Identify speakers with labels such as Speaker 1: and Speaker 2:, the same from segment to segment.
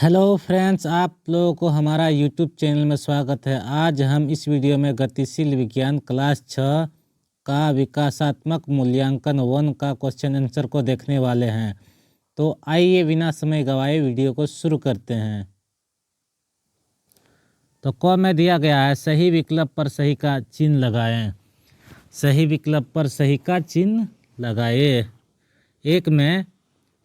Speaker 1: Hello friends, आप लोगों को हमारा यूट्यूब चैनल में स्वागत है। आज हम इस वीडियो में गतिशील विज्ञान क्लास 6 का विकासात्मक मूल्यांकन 1 का क्वेश्चन आंसर को देखने वाले हैं। तो आइए बिना समय गवाए वीडियो को शुरू करते हैं। तो क में दिया गया है सही विकल्प पर सही का चिन्ह लगाएं। सही विकल्प पर सही का चिन्ह लगाए। एक में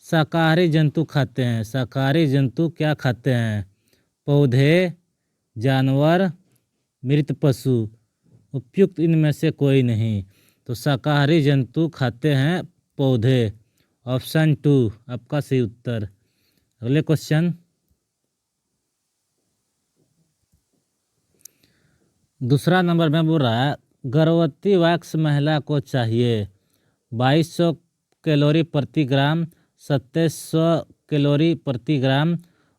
Speaker 1: शाकाहारी जंतु खाते हैं। शाकाहारी जंतु क्या खाते हैं? पौधे, जानवर, मृत पशु। उपयुक्त इनमें से कोई नहीं। तो शाकाहारी जंतु खाते हैं पौधे। ऑप्शन 2 आपका सही उत्तर। अगले क्वेश्चन, दूसरा नंबर में बोल रहा है गर्भवती वयस्क महिला को चाहिए 2200 कैलोरी प्रति ग्राम, 2700 कैलोरी प्रति ग्राम,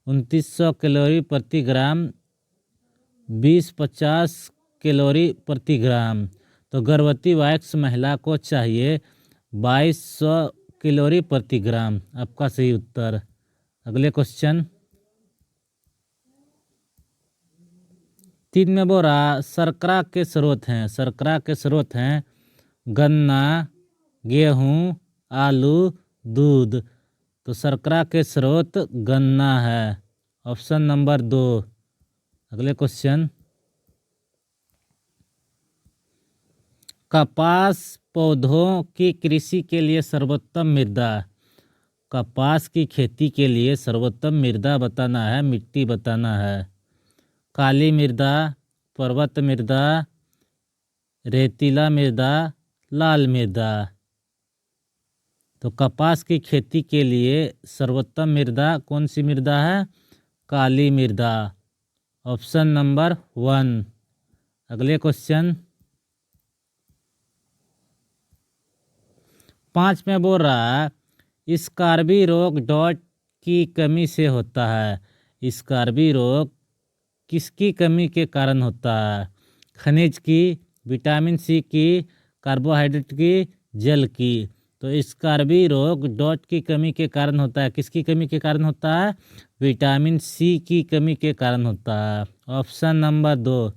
Speaker 1: 2900 कैलोरी प्रति ग्राम, 20-50 कैलोरी प्रति ग्राम। तो गर्भवती वयस्क महिला को चाहिए 2200 कैलोरी प्रति ग्राम। आपका सही उत्तर। अगले क्वेश्चन, 3 में बोल रहा शर्करा के स्रोत हैं। शर्करा के स्रोत हैं गन्ना, गेहूँ, आलू, दूध। तो शर्करा के स्रोत गन्ना है। Option number 2। अगले क्वेश्चन, कपास पौधों की कृषि के लिए सर्वोत्तम मृदा। कपास की खेती के लिए सर्वोत्तम मृदा बताना है, मिट्टी बताना है। काली मृदा, पर्वत मृदा, रेतीला मृदा, लाल मृदा। तो कपास की खेती के लिए सर्वोत्तम मृदा कौन सी मृदा है? काली मृदा। Option number 1। अगले क्वेश्चन, 5 में बोल रहा है स्कार्बी रोग डॉट की कमी से होता है। स्कार्बी रोग किसकी कमी के कारण होता है? खनिज की, विटामिन सी की, कार्बोहाइड्रेट की, जल की। तो स्कार्बी रोग डॉट की कमी के कारण होता है। किसकी कमी के कारण होता है? विटामिन सी की कमी के कारण होता है। Option number 2।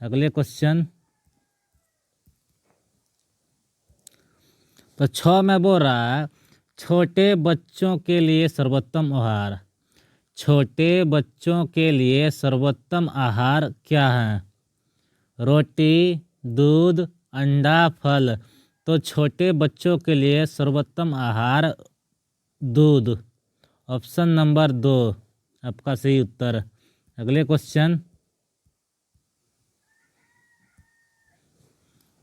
Speaker 1: अगले क्वेश्चन, तो 6 में बोल रहा है छोटे बच्चों के लिए सर्वोत्तम आहार। छोटे बच्चों के लिए सर्वोत्तम आहार क्या है? रोटी, दूध, अंडा, फल। तो छोटे बच्चों के लिए सर्वोत्तम आहार दूध। ऑप्शन नंबर 2 आपका सही उत्तर। अगले क्वेश्चन,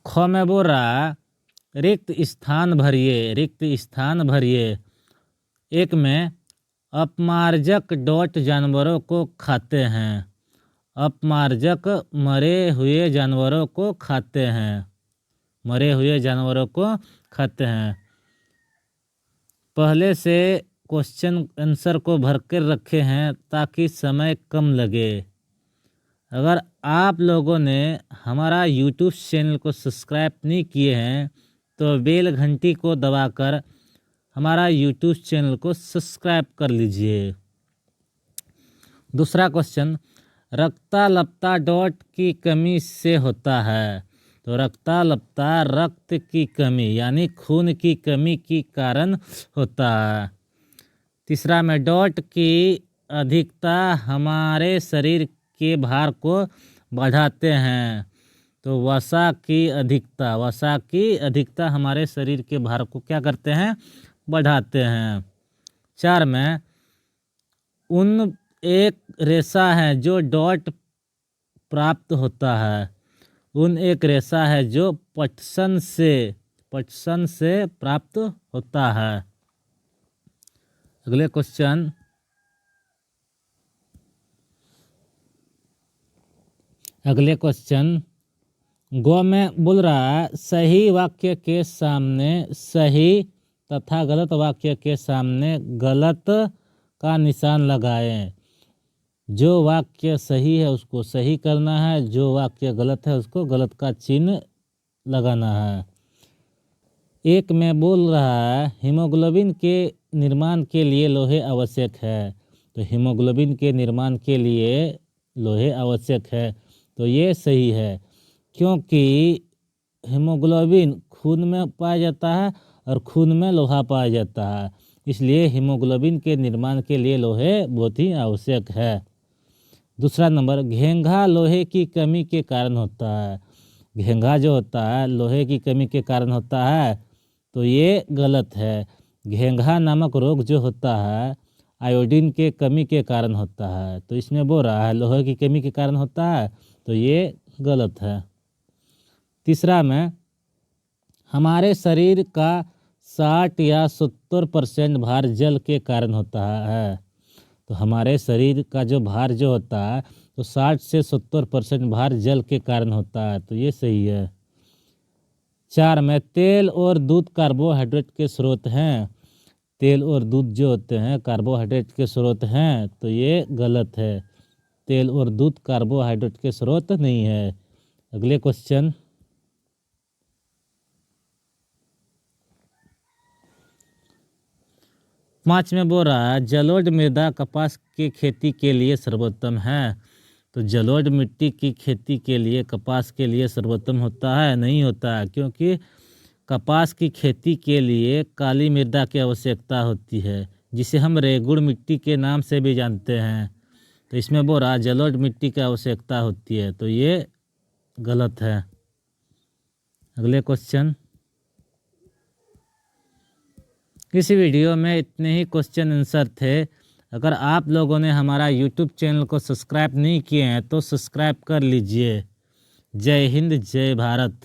Speaker 1: ख में बोल रहा रिक्त स्थान भरिए। रिक्त स्थान भरिए। एक में अपमार्जक डॉट जानवरों को खाते हैं। अपमार्जक मरे हुए जानवरों को खाते हैं। मरे हुए जानवरों को खाते हैं। पहले से क्वेश्चन आंसर को भर कर रखे हैं ताकि समय कम लगे। अगर आप लोगों ने हमारा यूट्यूब चैनल को सब्सक्राइब नहीं किए हैं तो बेल घंटी को दबाकर हमारा यूट्यूब चैनल को सब्सक्राइब कर लीजिए। दूसरा क्वेश्चन, रक्ताल्पता डॉट की कमी से होता है। तो रक्ताल्पता रक्त की कमी यानी खून की कमी के कारण होता है। तीसरा में डॉट की अधिकता हमारे शरीर के भार को बढ़ाते हैं। तो वसा की अधिकता हमारे शरीर के भार को क्या करते हैं? बढ़ाते हैं। 4 में उन एक रेशा है जो डॉट प्राप्त होता है। उन एक रेशा है जो पटसन से प्राप्त होता है। अगले क्वेश्चन, गौ में बोल रहा है सही वाक्य के सामने सही तथा गलत वाक्य के सामने गलत का निशान लगाएं। जो वाक्य सही है उसको सही करना है, जो वाक्य गलत है उसको गलत का चिन्ह लगाना है। एक में बोल रहा है हीमोग्लोबिन के निर्माण के लिए लोहे आवश्यक है। तो हीमोग्लोबिन के निर्माण के लिए लोहे आवश्यक है। तो ये सही है, क्योंकि हीमोग्लोबिन खून में पाया जाता है और खून में लोहा पाया जाता है, इसलिए हीमोग्लोबिन के निर्माण के लिए लोहे बहुत ही आवश्यक है। दूसरा नंबर, घेंघा लोहे की कमी के कारण होता है। घेंघा जो होता है लोहे की कमी के कारण होता है, तो ये गलत है। घेंघा नामक रोग जो होता है आयोडीन के कमी के कारण होता है, तो इसमें बोल रहा है लोहे की कमी के कारण होता है, तो ये गलत है। तीसरा में, हमारे शरीर का 60 या 70% भार जल के कारण होता है। तो हमारे शरीर का जो भार जो होता है तो 60 से 70% भार जल के कारण होता है, तो ये सही है। 4 में, तेल और दूध कार्बोहाइड्रेट के स्रोत हैं। तेल और दूध जो होते हैं कार्बोहाइड्रेट के स्रोत हैं, तो ये गलत है। तेल और दूध कार्बोहाइड्रेट के स्रोत नहीं है। अगले क्वेश्चन, 5 में बोल रहा है जलोढ़ मृदा कपास की खेती के लिए सर्वोत्तम है। तो जलोढ़ मिट्टी की खेती के लिए कपास के लिए सर्वोत्तम होता है? नहीं होता है, क्योंकि कपास की खेती के लिए काली मृदा की आवश्यकता होती है, जिसे हम रेगुड़ मिट्टी के नाम से भी जानते हैं। तो इसमें बोल रहा जलोढ़ मिट्टी की आवश्यकता होती है, तो ये गलत है। अगले क्वेश्चन, इस वीडियो में इतने ही क्वेश्चन आंसर थे। अगर आप लोगों ने हमारा यूट्यूब चैनल को सब्सक्राइब नहीं किए हैं तो सब्सक्राइब कर लीजिए। जय हिंद, जय भारत।